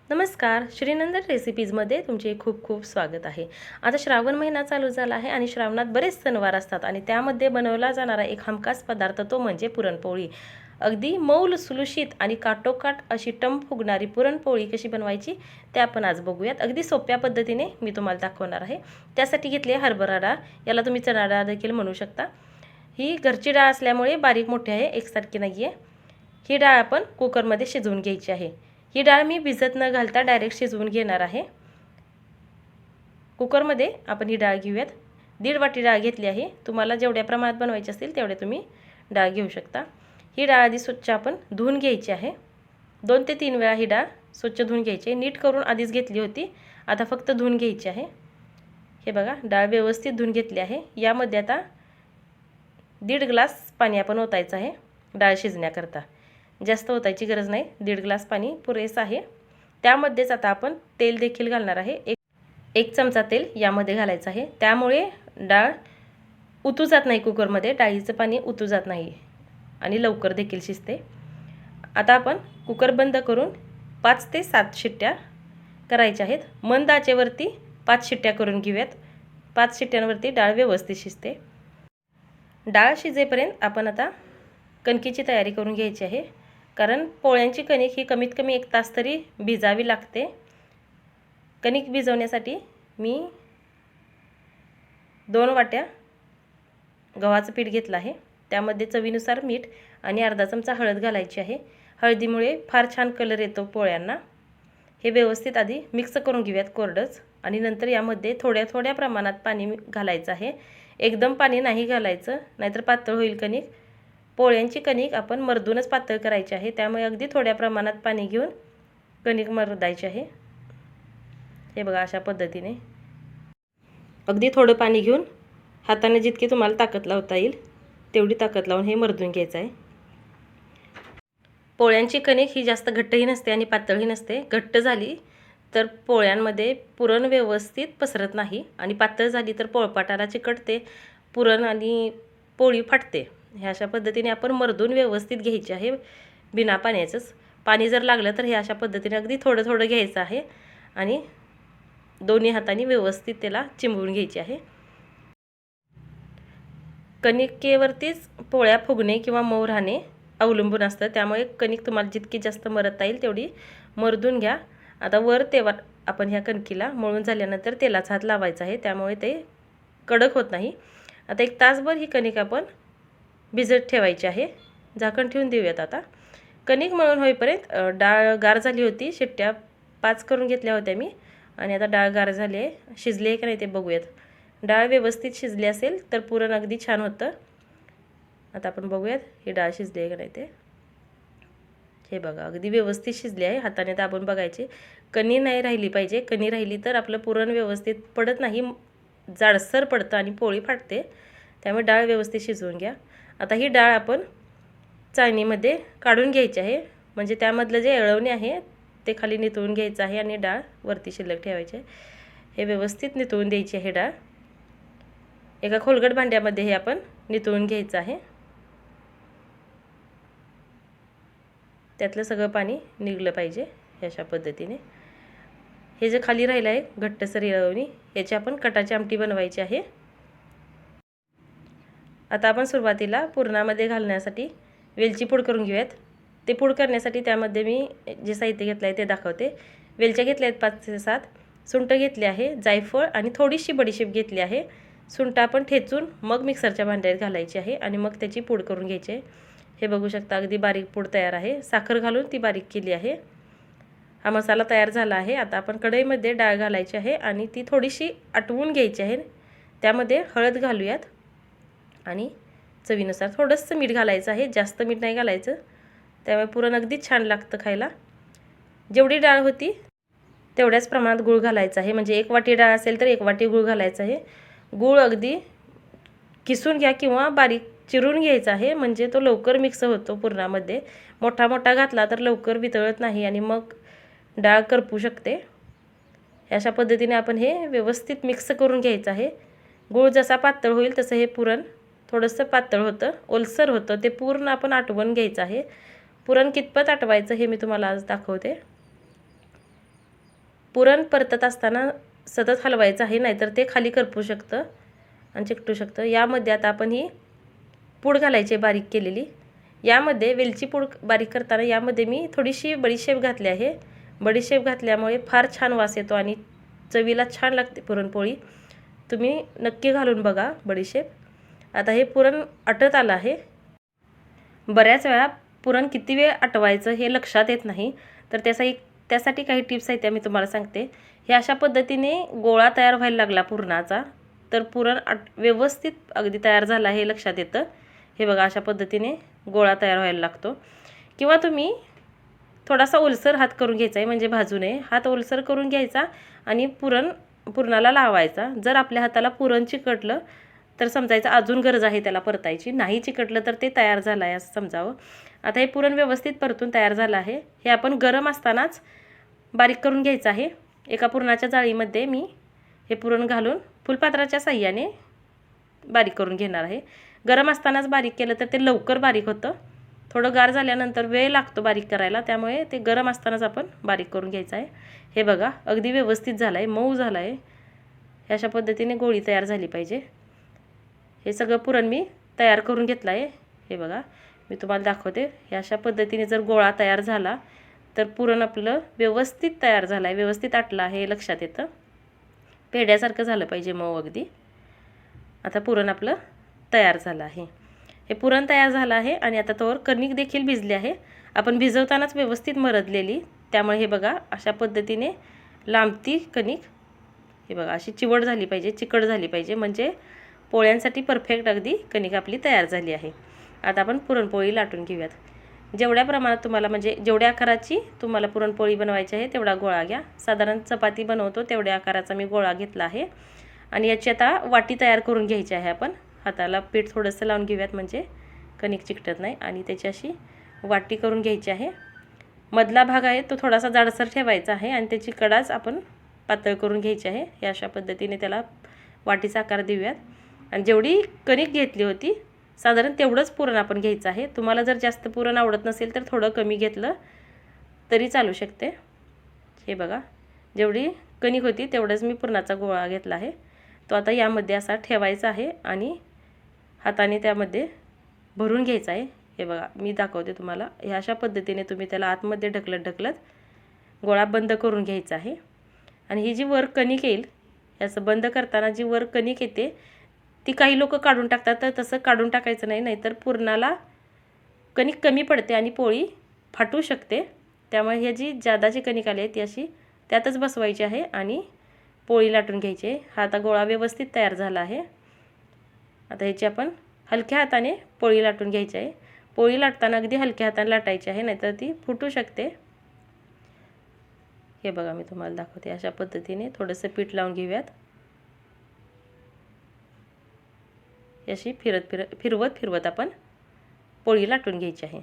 नमस्कार, श्रीनंदन रेसिपीजमध्ये तुमचे खूप खूप स्वागत आहे. आता श्रावण महिना चालू झाला आहे आणि श्रावणात बरेच सणवार असतात आणि त्यामध्ये बनवला जाणारा एक हमखास पदार्थ तो म्हणजे पुरणपोळी. अगदी मऊ लुसलुशीत आणि काटोकाट अशी टम फुगणारी पुरणपोळी कशी बनवायची ते आपण आज बघूयात. अगदी सोप्या पद्धतीने मी तुम्हाला दाखवणार आहे. त्यासाठी घेतली आहे हरभरा डाळ, याला तुम्ही चणा डाळ देखील म्हणू शकता. ही घरची डाळ असल्यामुळे बारीक मोठी आहे, एकसारखी नाही आहे. ही डाळ आपण कुकरमध्ये शिजवून घ्यायची आहे. ही डाळ मी भिजत न घालता डायरेक्ट शिजवून घेणार आहे. कुकरमध्ये आपण ही डाळ घेऊयात. 1.5 वाटी डाळ घेतली आहे. तुम्हाला जेवढ्या प्रमाणात बनवायची असेल तेवढे तुम्ही डाळ घेऊ शकता. ही डाळ आधी स्वच्छ आपण धुवून घ्यायची आहे. 2 ते 3 वेळा ही डाळ स्वच्छ धुवून घ्यायची आहे. नीट करून आधीच घेतली होती, आता फक्त धुवून घ्यायची आहे. हे बघा, डाळ व्यवस्थित धुवून घेतली आहे. यामध्ये आता 1.5 ग्लास पाणी आपण ओतायचं आहे डाळ शिजण्याकरता. जास्त ओतायची गरज नाही, 1.5 ग्लास पाणी पुरेसं आहे. त्यामध्येच आता आपण तेल देखील घालणार आहे. एक चमचा तेल यामध्ये घालायचं आहे. त्यामुळे डाळ उतू जात नाही, कुकरमध्ये डाळीचं पाणी उतू जात नाही आणि लवकर देखील शिजते. आता आपण कुकर बंद करून 5 ते 7 शिट्ट्या करायच्या आहेत. मंद आचेवरती 5 शिट्ट्या करून घेऊयात. 5 शिट्ट्यांवरती डाळ व्यवस्थित शिजते. डाळ शिजेपर्यंत आपण आता कणकीची तयारी करून घ्यायची आहे. कारण पोळ्यांची कणिक ही कमीत कमी 1 तास तरी भिजावी लागते. कणिक भिजवण्यासाठी मी 2 वाट्या गव्हाचं पीठ घेतलं आहे. त्यामध्ये चवीनुसार मीठ आणि अर्धा चमचा हळद घालायची आहे. हळदीमुळे फार छान कलर येतो पोळ्यांना. हे व्यवस्थित आधी मिक्स करून घेऊयात कोरडंच आणि नंतर यामध्ये थोड्या थोड्या प्रमाणात पाणी घालायचं आहे. एकदम पाणी नाही घालायचं, नाहीतर पातळ होईल कणिक. पोळ्यांची कणिक आपण मर्दूनच पातळ करायची आहे, त्यामुळे अगदी थोड्या प्रमाणात पाणी घेऊन कणिक मर्दायची आहे. हे बघा, अशा पद्धतीने अगदी थोडं पाणी घेऊन हाताने जितकी तुम्हाला ताकद लावता येईल तेवढी ताकद लावून हे मर्दून घ्यायचं आहे. पोळ्यांची कणिक ही जास्त घट्टही नसते आणि पातळही नसते. घट्ट झाली तर पोळ्यांमध्ये पुरण व्यवस्थित पसरत नाही आणि पातळ झाली तर पोळपाटाला चिकटते, पुरण आणि पोळी फाटते. ह्या अशा पद्धतीने आपण मर्दून व्यवस्थित घ्यायची आहे, बिना पाण्याचंच. पाणी जर लागलं तर हे अशा पद्धतीने अगदी थोडं थोडं घ्यायचं आहे आणि दोन्ही हातांनी व्यवस्थित त्याला चिंबवून घ्यायची आहे. कणिकेवरतीच पोळ्या फुगणे किंवा मऊ राहणे अवलंबून असतं, त्यामुळे कणिक तुम्हाला जितकी जास्त मरता येईल तेवढी मर्दून घ्या. आता वर तेव्हा आपण ह्या कणकीला मळून झाल्यानंतर तेलाचा हात लावायचा आहे, त्यामुळे ते कडक होत नाही. आता 1 तासभर ही कणिक आपण भिजत ठेवायची आहे. झाकण ठेवून देऊयात. आता कणिक मळून होईपर्यंत डाळ गार झाली होती. शिट्ट्या 5 करून घेतल्या होत्या मी आणि आता डाळ गार झाली आहे. शिजली आहे की नाही ते बघूयात. डाळ व्यवस्थित शिजली असेल तर पुरण अगदी छान होतं. आता आपण बघूयात ही डाळ शिजली आहे की नाही ते. हे बघा, अगदी व्यवस्थित शिजली आहे. हाताने दाबून बघायचे. कणी नाही राहिली पाहिजे. कणी राहिली तर आपलं पुरण व्यवस्थित पडत नाही, जाडसर पडतं आणि पोळी फाटते. त्यामुळे डाळ व्यवस्थित शिजवून घ्या. आता ही डाळ आपण चाळणीमध्ये काढून घ्यायची आहे, म्हणजे त्यामधलं जे येळवणे आहे ते खाली नितळून घ्यायचं आहे आणि डाळ वरती शिल्लक ठेवायची आहे. हे व्यवस्थित नितळून द्यायची आहे डाळ. एका खोलगट भांड्यामध्ये हे आपण नितळून घ्यायचं आहे. त्यातलं सगळं पाणी निघलं पाहिजे. अशा पद्धतीने हे जे खाली राहिलं आहे घट्टसर येळवणी, याची आपण कटाची आमटी बनवायची आहे. आता आपण सुरुवातीला पुरणामध्ये घालण्यासाठी वेलची पूड करून घेऊयात. ते पूड करण्यासाठी त्यामध्ये मी जे साहित्य घेतलं आहे ते दाखवते. वेलच्या घेतल्या आहेत 5 ते 7, सुंठ घेतली आहे, जायफळ आणि थोडीशी बडीशेप घेतली आहे. सुंठ आपण ठेचून मग मिक्सरच्या भांड्यात घालायची आहे आणि मग त्याची पूड करून घ्यायची आहे. हे बघू शकता, अगदी बारीक पूड तयार आहे. साखर घालून ती बारीक केली आहे. हा मसाला तयार झाला आहे. आता आपण कढईमध्ये डाळ घालायची आहे आणि ती थोडीशी आटवून घ्यायची आहे. त्यामध्ये हळद घालूयात आणि चवीनुसार थोडंसं मीठ घालायचं आहे, जास्त मीठ नाही घालायचं. त्यामुळे पुरण अगदी छान लागतं खायला. जेवढी डाळ होती तेवढ्याच प्रमाणात गूळ घालायचा आहे, म्हणजे 1 वाटी डाळ असेल तर 1 वाटी गूळ घालायचं आहे. गूळ अगदी किसून घ्या किंवा बारीक चिरून घ्यायचा आहे, म्हणजे तो लवकर मिक्स होतो पुरणामध्ये. मोठा मोठा घातला तर लवकर वितळत नाही आणि मग डाळ करपू शकते. अशा पद्धतीने आपण हे व्यवस्थित मिक्स करून घ्यायचं आहे. गूळ जसा पातळ होईल तसं हे पुरण थोडंसं पातळ होतं, ओलसर होतं. ते पूर्ण आपण आटवून घ्यायचं आहे. पुरण कितपत आटवायचं हे मी तुम्हाला आज दाखवते. पुरण परतत असताना सतत हलवायचं आहे, नाहीतर ते खाली करपू शकतं आणि चिकटू शकतं. यामध्ये आता आपण ही पूड घालायची बारीक केलेली. यामध्ये वेलची पूड बारीक करताना यामध्ये मी थोडीशी बडीशेप घातली आहे. बडीशेप घातल्यामुळे फार छान वास येतो आणि चवीला छान लागते पुरणपोळी. तुम्ही नक्की घालून बघा बडीशेप. आता हे पुरण आटत आलं आहे. बऱ्याच वेळा पुरण किती वेळ आटवायचं हे लक्षात येत नाही, तर त्यासाठी काही टिप्स आहेत त्या मी तुम्हाला सांगते. हे अशा पद्धतीने गोळा तयार व्हायला लागला पुरणाचा, तर पुरण व्यवस्थित अगदी तयार झाला हे लक्षात येतं. हे बघा, अशा पद्धतीने गोळा तयार व्हायला लागतो. किंवा तुम्ही थोडासा ओलसर हात करून घ्यायचा आहे, म्हणजे भाजू नये. हात ओलसर करून घ्यायचा आणि पुरणाला लावायचा. जर आपल्या हाताला पुरण चिकटलं तर समजायचं अजून गरज आहे त्याला परतायची. नाही चिकटलं तर ते तयार झालं आहे असं समजावं. आता हे पुरण व्यवस्थित परतून तयार झालं आहे. हे आपण गरम असतानाच बारीक करून घ्यायचं आहे. एका पुरणाच्या जाळीमध्ये मी हे पुरण घालून फुलपात्राच्या साह्याने बारीक करून घेणार आहे. गरम असतानाच बारीक केलं तर ते लवकर बारीक होतं. थोडं गार झाल्यानंतर वेळ लागतो बारीक करायला, त्यामुळे ते गरम असतानाच आपण बारीक करून घ्यायचं आहे. हे बघा, अगदी व्यवस्थित झालं आहे, मऊ झालं आहे. अशा पद्धतीने गोळी तयार झाली पाहिजे. हे सगळं पुरण मी तयार करून घेतलं आहे. हे बघा, मी तुम्हाला दाखवते. हे अशा पद्धतीने जर गोळा तयार झाला तर पुरण आपलं व्यवस्थित तयार झालं आहे, व्यवस्थित आटलं आहे हे लक्षात येतं. पेढ्यासारखं झालं पाहिजे, मऊ अगदी. आता पुरण आपलं तयार झालं आहे. हे पुरण तयार झालं आहे आणि आता तोवर कणिक देखील भिजली आहे. आपण भिजवतानाच व्यवस्थित मरदलेली, त्यामुळे हे बघा अशा पद्धतीने लांबती कणिक. हे बघा, अशी चिवट झाली पाहिजे, चिकट झाली पाहिजे, म्हणजे पोळ्यांसाठी परफेक्ट अगदी कणिक आपली तयार झाली आहे. आता आपण पुरणपोळी लाटून घेऊयात. जेवढ्या प्रमाणात तुम्हाला, म्हणजे जेवढ्या आकाराची तुम्हाला पुरणपोळी बनवायची आहे तेवढा गोळा घ्या. साधारण चपाती बनवतो तेवढ्या आकाराचा मी गोळा घेतला आहे. आणि याची आता वाटी तयार करून घ्यायची आहे. आपण हाताला पीठ थोडंसं लावून घेऊयात, म्हणजे कणिक चिकटत नाही. आणि त्याची अशी वाटी करून घ्यायची आहे. मधला भाग आहे तो थोडासा जाडसर ठेवायचा आहे आणि त्याची कडाच आपण पातळ करून घ्यायची आहे. या अशा पद्धतीने त्याला वाटीचा आकार देऊयात. आणि जेवढी कणिक घेतली होती साधारण तेवढंच पुरण आपण घ्यायचं आहे. तुम्हाला जर जास्त पुरण आवडत नसेल तर थोडं कमी घेतलं तरी चालू शकते. हे बघा, जेवढी कणिक होती तेवढंच मी पुरणाचा गोळा घेतला आहे. तो आता यामध्ये असा ठेवायचा आहे आणि हाताने त्यामध्ये भरून घ्यायचा आहे. हे बघा, मी दाखवते तुम्हाला. ह्या अशा पद्धतीने तुम्ही त्याला आतमध्ये ढकलत गोळा बंद करून घ्यायचा आहे. आणि ही जी वर कणिक येईल, याचं बंद करताना जी वर कणिक येते ती काही लोक काढून टाकतात, तर तसं काढून टाकायचं नाही, नाहीतर पुरणाला कणिक कमी पडते आणि पोळी फाटू शकते. त्यामुळे ही जी जादाची कणिक आली आहे ती अशी त्यातच बसवायची आहे आणि पोळी लाटून घ्यायची आहे. हा आता गोळा व्यवस्थित तयार झाला आहे. आता ह्याची आपण हलक्या हाताने पोळी लाटून घ्यायची आहे. पोळी लाटताना अगदी हलक्या हाताने लाटायची आहे, नाहीतर ती फुटू शकते. हे बघा, मी तुम्हाला दाखवते. अशा पद्धतीने थोडंसं पीठ लावून घेऊयात. अशी फिरवत आपण पोळी लाटून घ्यायची आहे.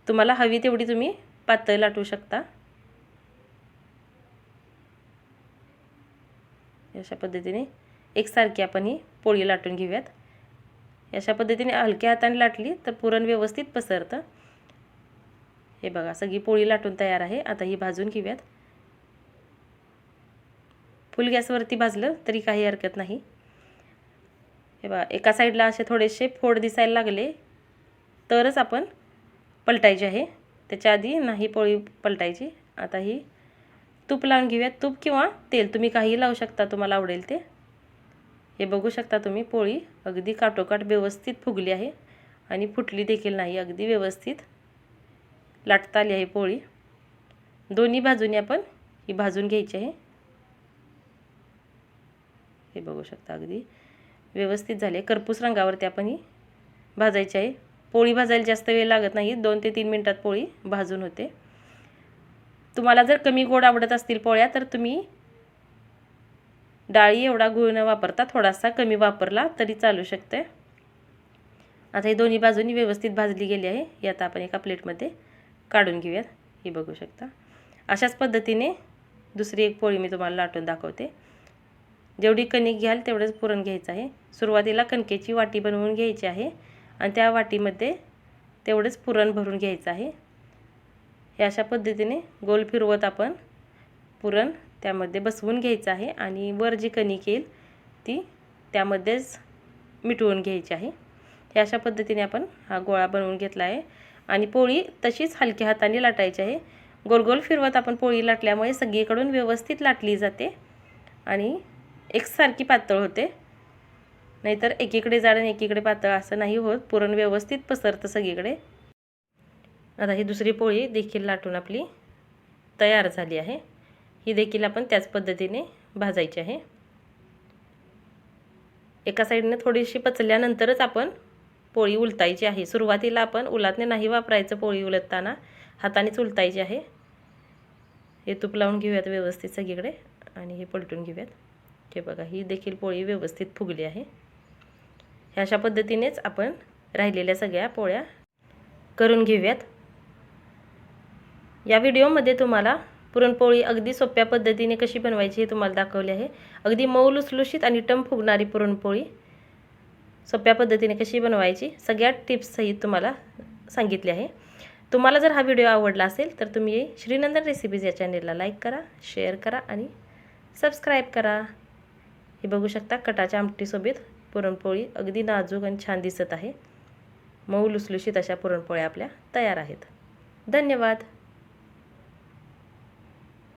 तुम्हाला हवी तेवढी तुम्ही पातळ लाटू शकता. अशा पद्धतीने एकसारखी आपण ही पोळी लाटून घेऊयात. अशा पद्धतीने हलक्या हाताने लाटली तर पुरण व्यवस्थित पसरतं. हे बघा, सगळी पोळी लाटून तयार आहे. आता ही भाजून घेऊयात. फुल गॅसवरती भाजलं तरी काही हरकत नाही. हे बघा, एका साईडला असे थोडेसे फोड दिसायला लागले तरच आपण पलटायची आहे, त्याच्या आधी नाही पोळी पलटायची. आता ही तूप लावून घेऊयात. तूप किंवा तेल तुम्ही काही लावू शकता, तुम्हाला आवडेल ते. हे बघू शकता तुम्ही, पोळी अगदी काटोकाट व्यवस्थित फुगली आहे आणि फुटली देखील नाही. अगदी व्यवस्थित लाटता आली आहे पोळी. दोन्ही बाजूने आपण ही भाजून घ्यायची आहे. हे बघू शकता, अगदी व्यवस्थित झाले. करपूस रंगावरती आपण ही भाजायची आहे. पोळी भाजायला जास्त वेळ लागत नाही, 2 ते 3 मिनिटात पोळी भाजून होते. तुम्हाला जर कमी गोड आवडत असतील पोळ्या तर तुम्ही डाळी एवढा गूळ न वापरता थोडासा कमी वापरला तरी चालू शकते. आता ही दोन्ही बाजूनी व्यवस्थित भाजली गेली आहे. ही आता आपण एका प्लेटमध्ये काढून घेऊयात. ही बघू शकता. अशाच पद्धतीने दुसरी एक पोळी मी तुम्हाला लाटून दाखवते. जेवढी कणिक घ्याल तेवढंच पुरण घ्यायचं आहे. सुरुवातीला कणकेची वाटी बनवून घ्यायची आहे आणि त्या वाटीमध्ये तेवढंच पुरण भरून घ्यायचं आहे. हे अशा पद्धतीने गोल फिरवत आपण पुरण त्यामध्ये बसवून घ्यायचं आहे आणि वर जी कणिक येईल ती त्यामध्येच मिटवून घ्यायची आहे. हे अशा पद्धतीने आपण हा गोळा बनवून घेतला आहे आणि पोळी तशीच हलक्या हाताने लाटायची आहे. गोल गोल फिरवत आपण पोळी लाटल्यामुळे सगळीकडून व्यवस्थित लाटली जाते आणि एकसारखी पातळ होते. नाहीतर एकीकडे जाड आणि एकीकडे पातळ असं नाही होत, पुरण व्यवस्थित पसरतं सगळीकडे. आता ही दुसरी पोळी देखील लाटून आपली तयार झाली आहे. ही देखील आपण त्याच पद्धतीने भाजायची आहे. एका साईडने थोडीशी पचल्यानंतरच आपण पोळी उलटायची आहे. सुरुवातीला आपण उलटणे नाही वापरायचं, पोळी उलटताना हातानेच उलटायची आहे. हे तूप लावून घेऊयात व्यवस्थित सगळीकडे आणि हे पलटून घेऊयात. हे बघा, ही देखील पोळी व्यवस्थित फुगली आहे. ह्या अशा पद्धतीनेच आपण राहिलेल्या सगळ्या पोळ्या करून घेऊयात. या व्हिडिओमध्ये तुम्हाला पुरणपोळी अगदी सोप्या पद्धतीने कशी बनवायची हे तुम्हाला दाखवले आहे. अगदी मऊ लुसलुशीत आणि टम फुगणारी पुरणपोळी सोप्या पद्धतीने कशी बनवायची सगळ्या टिप्स सहित तुम्हाला सांगितले आहे. तुम्हाला जर हा व्हिडिओ आवडला असेल तर तुम्ही श्रीनंदन रेसिपीज या चॅनेलला लाईक करा, शेअर करा आणि सबस्क्राईब करा. हे बघू शकता, कटाच्या आमटीसोबत पुरणपोळी अगदी नाजूक आणि छान दिसत आहे. मऊ लुसलुशीत अशा पुरणपोळ्या आपल्या तयार आहेत. धन्यवाद.